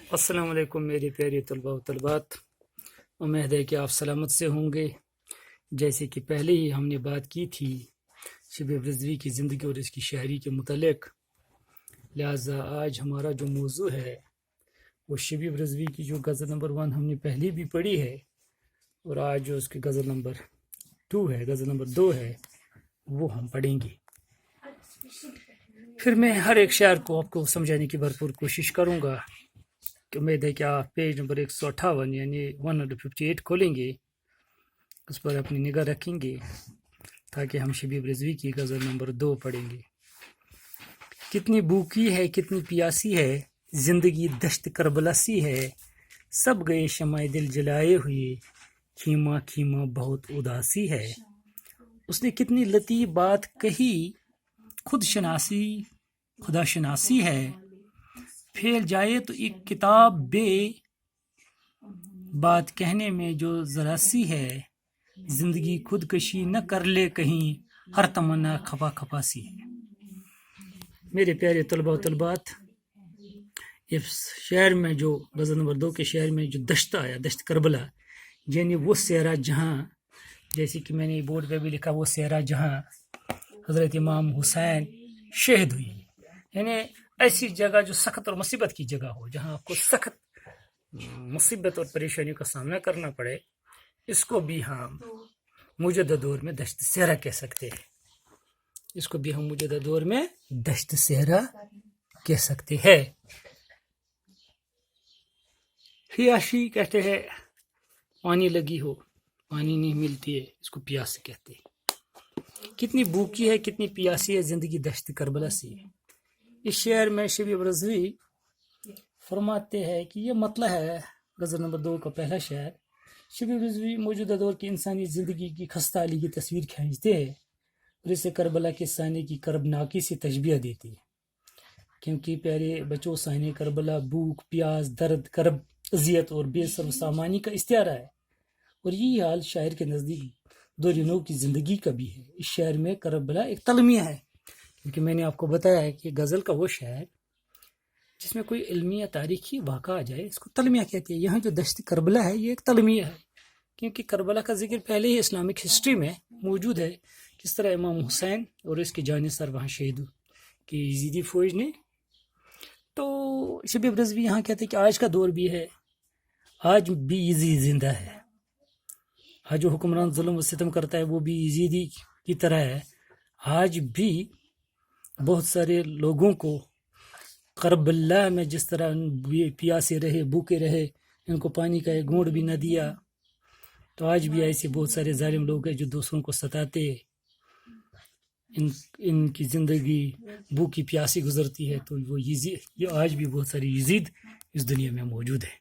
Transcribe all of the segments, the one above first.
السلام علیکم میری پیاری طلباء و طلبات، امید ہے کہ آپ سلامت سے ہوں گے۔ جیسے کہ پہلے ہی ہم نے بات کی تھی شبیب رضوی کی زندگی اور اس کی شاعری کے متعلق، لہٰذا آج ہمارا جو موضوع ہے وہ شبیب رضوی کی جو غزل نمبر 1 ہم نے پہلے بھی پڑھی ہے، اور آج جو اس کی غزل نمبر 2 ہے، غزل نمبر 2 ہے، وہ ہم پڑھیں گے۔ پھر میں ہر ایک شعر کو آپ کو سمجھانے کی بھرپور کوشش کروں گا۔ امید ہے کہ آپ پیج نمبر 158 یعنی 158 کھولیں گے، اس پر اپنی نگاہ رکھیں گے تاکہ ہم شبیب رضوی کی غزل نمبر 2 پڑھیں گے۔ کتنی بھوکی ہے، کتنی پیاسی ہے، زندگی دشت کربلا سی ہے، سب گئے شمع دل جلائے ہوئے، کھیما کھیما بہت اداسی ہے۔ اس نے کتنی لطیف بات کہی، خود شناسی خدا شناسی ہے، پھیل جائے تو ایک کتاب بے، بات کہنے میں جو ذرا سی ہے، زندگی خودکشی نہ کر لے کہیں، ہر تمنا کھپا کھپا سی ہے۔ میرے پیارے طلباء و طلبات، اس شعر میں جو غزل نمبر 2 کے شعر میں جو دشت آیا، دشت کربلا، یعنی وہ صحرا جہاں، جیسے کہ میں نے بورڈ پہ بھی لکھا، وہ صحرا جہاں حضرت امام حسین شہید ہوئی، یعنی ایسی جگہ جو سخت اور مصیبت کی جگہ ہو، جہاں آپ کو سخت مصیبت اور پریشانیوں کا سامنا کرنا پڑے، اس کو بھی ہم موجودہ دور میں دشت صحرا کہہ سکتے ہیں۔ اس کو بھی ہم موجودہ دور میں دشت صحرا کہہ سکتے ہیں۔ پیاسی کہتے ہیں پانی لگی ہو، پانی نہیں ملتی ہے، اس کو پیاس کہتے ہیں۔ کتنی بھوکی ہے، کتنی پیاسی ہے، زندگی دشت کربلا سی ہے۔ اس شعر میں شبیب رضوی فرماتے ہیں کہ یہ مطلب ہے، غزل نمبر 2 کا پہلا شعر، شبیب رضوی موجودہ دور کی انسانی زندگی کی خستہ حالی کی تصویر کھینچتے ہیں اور اسے کربلا کے سائنے کی کربناکی سے تشبیہ دیتی ہے، کیونکہ پیارے بچوں، سائنے کربلا بھوک، پیاس، درد، کرب، اذیت اور بے سر و سامانی کا استعارہ ہے، اور یہی حال شاعر کے نزدیک دورینوں کی زندگی کا بھی ہے۔ اس شعر میں کربلا ایک تلمیہ ہے، کیونکہ میں نے آپ کو بتایا ہے کہ غزل کا وہ شعر جس میں کوئی علمی یا تاریخی واقعہ آ جائے، اس کو تلمیہ کہتے ہیں۔ یہاں جو دشت کربلا ہے، یہ ایک تلمیہ ہے، کیونکہ کربلا کا ذکر پہلے ہی اسلامک ہسٹری میں موجود ہے، کس طرح امام حسین اور اس کے جانثار وہاں شہید کی یزیدی فوج نے۔ تو شبیب رضوی یہاں کہتے ہیں کہ آج کا دور بھی ہے، آج بھی یزید زندہ ہے، آج جو حکمران ظلم و ستم کرتا ہے وہ بھی یزیدی کی طرح ہے۔ آج بھی بہت سارے لوگوں کو کربلا میں جس طرح پیاسے رہے، بھوکے رہے، ان کو پانی کا ایک گھونٹ بھی نہ دیا، تو آج بھی ایسے بہت سارے ظالم لوگ ہیں جو دوسروں کو ستاتے، ان کی زندگی بھوکی پیاسی گزرتی ہے۔ تو وہ یزید، یہ آج بھی بہت سارے یزید اس دنیا میں موجود ہے۔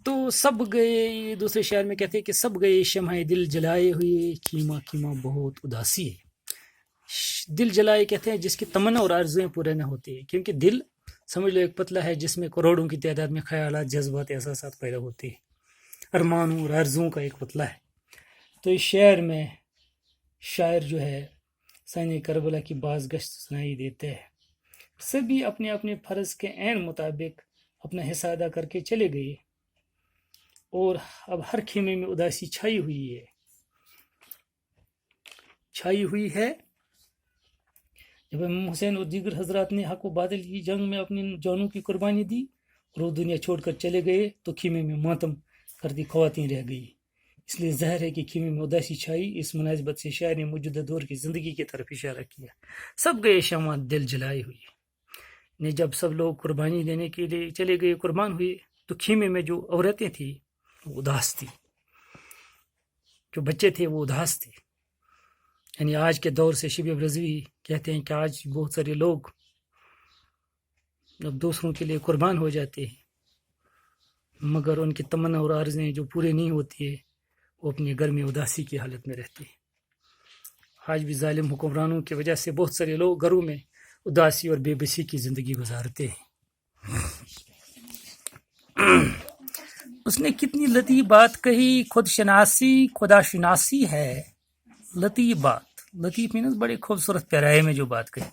تو سب گئے، دوسرے شعر میں کہتے ہیں کہ سب گئے شمع دل جلائے ہوئے، کھیما کھیما بہت اداسی ہے۔ دل جلائے کہتے ہیں جس کی تمنا اور آرزویں پورے نہ ہوتی ہیں، کیونکہ دل سمجھ لو ایک پتلا ہے جس میں کروڑوں کی تعداد میں خیالات، جذبات، احساسات پیدا ہوتے ہیں، ارمانوں اور آرزوؤں کا ایک پتلا ہے۔ تو اس شعر میں شاعر جو ہے سائنے کربلا کی باز گشت سنائی دیتے ہیں۔ سبھی اپنے اپنے فرض کے عین مطابق اپنا حصہ ادا کر کے چلے گئے، اور اب ہر خیمے میں اداسی چھائی ہوئی ہے۔ جب امام حسین اور دیگر حضرات نے حق و باطل کی جنگ میں اپنی جانوں کی قربانی دی اور وہ دنیا چھوڑ کر چلے گئے، تو خیمے میں ماتم کرتی خواتین رہ گئی۔ اس لیے ظاہر ہے کہ خیمے میں اداسی چھائی۔ اس مناسبت سے شاعر نے موجودہ دور کی زندگی کی طرف اشارہ کیا۔ سب گئے شمع دل جلائے ہوئی، نے جب سب لوگ قربانی دینے کے لیے چلے گئے، قربان ہوئے، تو خیمے میں جو عورتیں تھیں وہ اداس تھی، جو بچے تھے وہ اداس تھے۔ یعنی آج کے دور سے شبیب رضوی کہتے ہیں کہ آج بہت سارے لوگ اب دوسروں کے لیے قربان ہو جاتے ہیں، مگر ان کی تمنا اور آرزویں جو پورے نہیں ہوتی ہے، وہ اپنے گھر میں اداسی کی حالت میں رہتے ہیں۔ آج بھی ظالم حکمرانوں کی وجہ سے بہت سارے لوگ گھروں میں اداسی اور بے بسی کی زندگی گزارتے ہیں۔ اس نے کتنی لطیف بات کہی، خود شناسی خدا شناسی ہے، لطیف بات، لطیف مینس بڑے خوبصورت پیرائے میں جو بات کہی،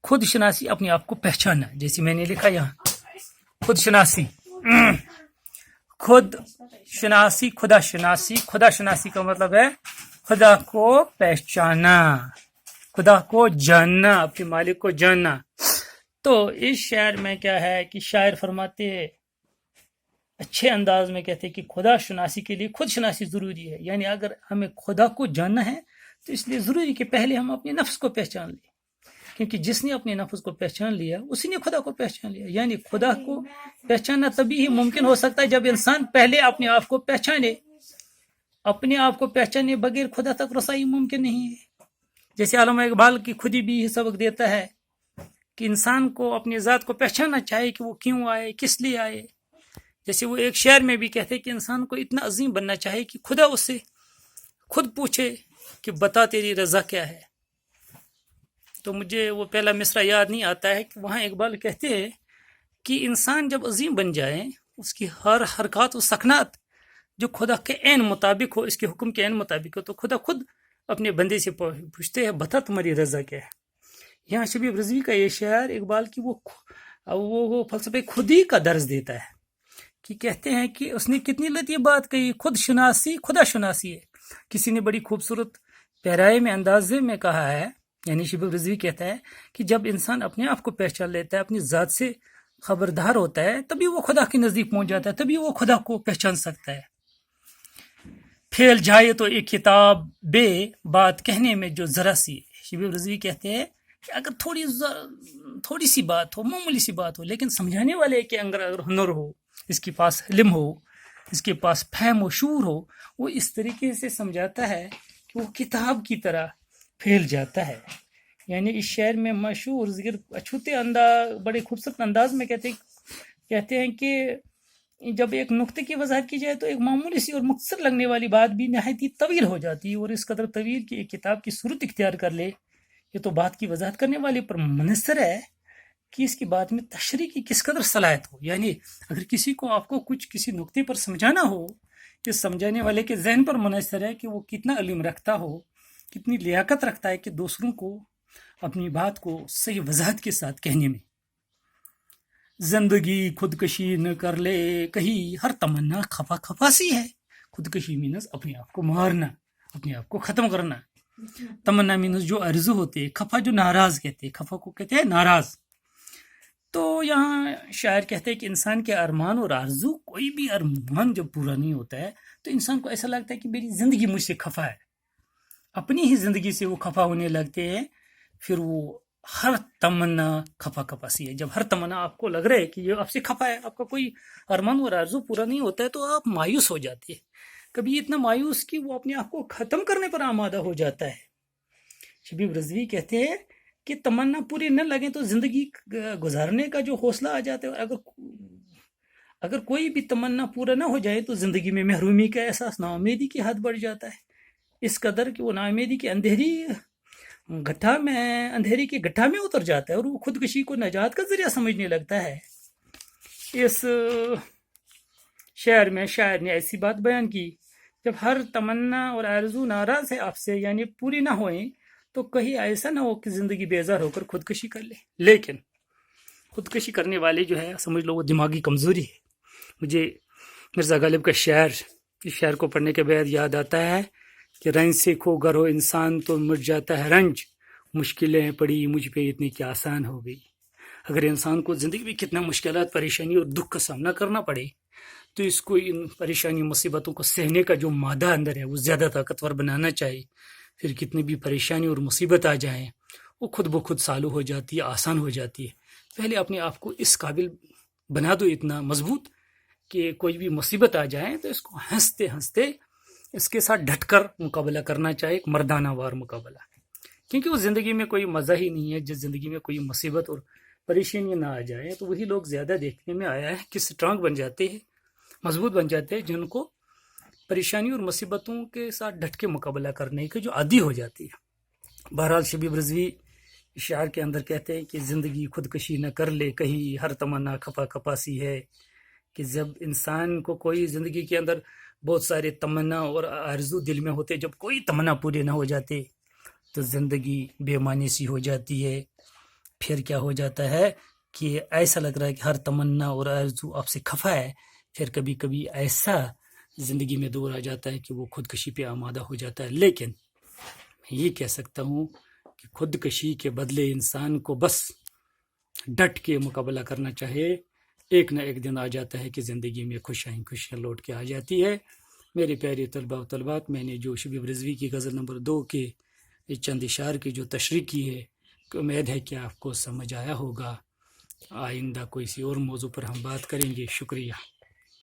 خود شناسی اپنے آپ کو پہچانا، جیسے میں نے لکھا یہاں خود شناسی، خود شناسی، خدا شناسی. خدا شناسی کا مطلب ہے خدا کو پہچانا، خدا کو جاننا، اپنے مالک کو جاننا. تو اس شعر میں کیا ہے کہ شاعر فرماتے اچھے انداز میں کہتے ہیں کہ خدا شناسی کے لیے خود شناسی ضروری ہے. یعنی اگر ہمیں خدا کو جاننا ہے تو اس لیے ضروری کہ پہلے ہم اپنے نفس کو پہچان لیں، کیونکہ جس نے اپنے نفس کو پہچان لیا اسی نے خدا کو پہچان لیا. یعنی خدا کو پہچاننا تبھی ہی ممکن ہو سکتا ہے جب انسان پہلے اپنے آپ کو پہچانے. اپنے آپ کو پہچانے بغیر خدا تک رسائی ممکن نہیں ہے. جیسے علامہ اقبال کی خودی بھی یہ سبق دیتا ہے کہ انسان کو اپنی ذات کو پہچاننا چاہیے کہ وہ کیوں آئے، کس لیے آئے. جیسے وہ ایک شعر میں بھی کہتے ہیں کہ انسان کو اتنا عظیم بننا چاہیے کہ خدا اس سے خود پوچھے کہ بتا تیری رضا کیا ہے. تو مجھے وہ پہلا مصرع یاد نہیں آتا ہے کہ وہاں اقبال کہتے ہیں کہ انسان جب عظیم بن جائے اس کی ہر حرکات و سکنات جو خدا کے عین مطابق ہو، اس کے حکم کے عین مطابق ہو، تو خدا خود اپنے بندے سے پوچھتے ہیں بتا تمہاری رضا کیا ہے. یہاں شبیب رضوی کا یہ شعر اقبال کی وہ فلسفہ خودی کا درس دیتا ہے کہ کہتے ہیں کہ اس نے کتنی لطیف بات کہی، خود شناسی خدا شناسی ہے. کسی نے بڑی خوبصورت پیرائے میں اندازے میں کہا ہے، یعنی شبیب رضوی کہتا ہے کہ جب انسان اپنے آپ کو پہچان لیتا ہے، اپنی ذات سے خبردار ہوتا ہے، تبھی وہ خدا کے نزدیک پہنچ جاتا ہے، تبھی وہ خدا کو پہچان سکتا ہے. پھیل جائے تو ایک کتاب بے بات کہنے میں جو ذرا سی. شبیب رضوی کہتے ہیں کہ اگر تھوڑی سی بات ہو، معمولی سی بات ہو، لیکن سمجھانے والے کے اگر ہنر ہو، اس کے پاس علم ہو، اس کے پاس فہم و شعور ہو، وہ اس طریقے سے سمجھاتا ہے کہ وہ کتاب کی طرح پھیل جاتا ہے. یعنی اس شعر میں مشہور ذکر اچھوتے انداز، بڑے خوبصورت انداز میں کہتے ہیں کہ جب ایک نقطے کی وضاحت کی جائے تو ایک معمولی سی اور مختصر لگنے والی بات بھی نہایت ہی طویل ہو جاتی ہے، اور اس قدر طویل کہ ایک کتاب کی صورت اختیار کر لے. یہ تو بات کی وضاحت کرنے والے پر منحصر ہے کہ اس کی بات میں تشریح کی کس قدر صلاحیت ہو. یعنی اگر کسی کو آپ کو کچھ کسی نقطے پر سمجھانا ہو، یہ سمجھانے والے کے ذہن پر منحصر ہے کہ وہ کتنا علم رکھتا ہو، کتنی لیاقت رکھتا ہے کہ دوسروں کو اپنی بات کو صحیح وضاحت کے ساتھ کہنے میں. زندگی خودکشی نہ کر لے کہیں، ہر تمنا خفا خفا سی ہے. خودکشی مینس اپنے آپ کو مارنا، اپنے آپ کو ختم کرنا. تمنا مینس جو آرزو ہوتے، خفا جو ناراض کہتے، خفا کو کہتے ہیں ناراض. تو یہاں شاعر کہتے ہیں کہ انسان کے ارمان اور آرزو، کوئی بھی ارمان جب پورا نہیں ہوتا ہے تو انسان کو ایسا لگتا ہے کہ میری زندگی مجھ سے خفا ہے. اپنی ہی زندگی سے وہ خفا ہونے لگتے ہیں. پھر وہ ہر تمنا خفا خفا سی ہے. جب ہر تمنا آپ کو لگ رہا ہے کہ یہ آپ سے خفا ہے، آپ کا کوئی ارمان اور آرزو پورا نہیں ہوتا ہے، تو آپ مایوس ہو جاتے ہیں. کبھی اتنا مایوس کہ وہ اپنے آپ کو ختم کرنے پر آمادہ ہو جاتا ہے. شبیب رضوی کہتے ہیں کہ تمنا پوری نہ لگے تو زندگی گزارنے کا جو حوصلہ آ جاتا ہے. اگر کوئی بھی تمنا پورا نہ ہو جائے تو زندگی میں محرومی کا احساس، نا امیدی کی حد بڑھ جاتا ہے. اس قدر کہ وہ نا امیدی کی اندھیری کے گٹھا میں اتر جاتا ہے اور وہ خودکشی کو نجات کا ذریعہ سمجھنے لگتا ہے. اس شعر میں شاعر نے ایسی بات بیان کی، جب ہر تمنا اور آرزو ناراض ہے آپ سے، یعنی پوری نہ ہوئیں، تو کہیں ایسا نہ ہو کہ زندگی بیزار ہو کر خودکشی کر لے. لیکن خودکشی کرنے والے جو ہے، سمجھ لو وہ دماغی کمزوری ہے. مجھے مرزا غالب کا شعر، اس شعر کو پڑھنے کے بعد یاد آتا ہے کہ رنج سے کھو گر ہو انسان تو مٹ جاتا ہے رنج، مشکلیں پڑی مجھ پہ اتنی کہ آسان ہو گئی. اگر انسان کو زندگی میں کتنا مشکلات، پریشانی اور دکھ کا سامنا کرنا پڑے تو اس کو ان پریشانی مصیبتوں کو سہنے کا جو مادہ اندر ہے وہ زیادہ طاقتور بنانا چاہیے. پھر کتنی بھی پریشانی اور مصیبت آ جائیں وہ خود بخود سالو ہو جاتی ہے، آسان ہو جاتی ہے. پہلے اپنے آپ کو اس قابل بنا دو، اتنا مضبوط کہ کوئی بھی مصیبت آ جائے تو اس کو ہنستے ہنستے اس کے ساتھ ڈٹ کر مقابلہ کرنا چاہیے، ایک مردانہ وار مقابلہ. کیونکہ وہ زندگی میں کوئی مزہ ہی نہیں ہے جس زندگی میں کوئی مصیبت اور پریشانی نہ آ جائے. تو وہی لوگ زیادہ دیکھنے میں آیا ہے کہ اسٹرانگ بن جاتے ہیں، مضبوط بن جاتے ہیں، جن کو پریشانی اور مصیبتوں کے ساتھ ڈٹ کے مقابلہ کرنے کے جو عادی ہو جاتی ہے. بہرحال شبیب رضوی شعر کے اندر کہتے ہیں کہ زندگی خودکشی نہ کر لے کہیں، ہر تمنا کھپا کھپا سی ہے. کہ جب انسان کو کوئی زندگی کے اندر بہت سارے تمنا اور آرزو دل میں ہوتے، جب کوئی تمنا پورے نہ ہو جاتے تو زندگی بے معنی سی ہو جاتی ہے. پھر کیا ہو جاتا ہے کہ ایسا لگ رہا ہے کہ ہر تمنا اور آرزو آپ سے خفا ہے، پھر کبھی کبھی ایسا زندگی میں دور آ جاتا ہے کہ وہ خودکشی پہ آمادہ ہو جاتا ہے۔ لیکن میں یہ کہہ سکتا ہوں کہ خودکشی کے بدلے انسان کو بس ڈٹ کے مقابلہ کرنا چاہے، ایک نہ ایک دن آ جاتا ہے کہ زندگی میں خوشیاں لوٹ کے آ جاتی ہے۔ میرے پیارے طلباء و طلبات، میں نے جو شبیب رضوی کی غزل نمبر 2 کے چند اشعار کی جو تشریح کی ہے، امید ہے کہ آپ کو سمجھ آیا ہوگا۔ آئندہ کوئی سی اور موضوع پر ہم بات کریں گے۔ شکریہ۔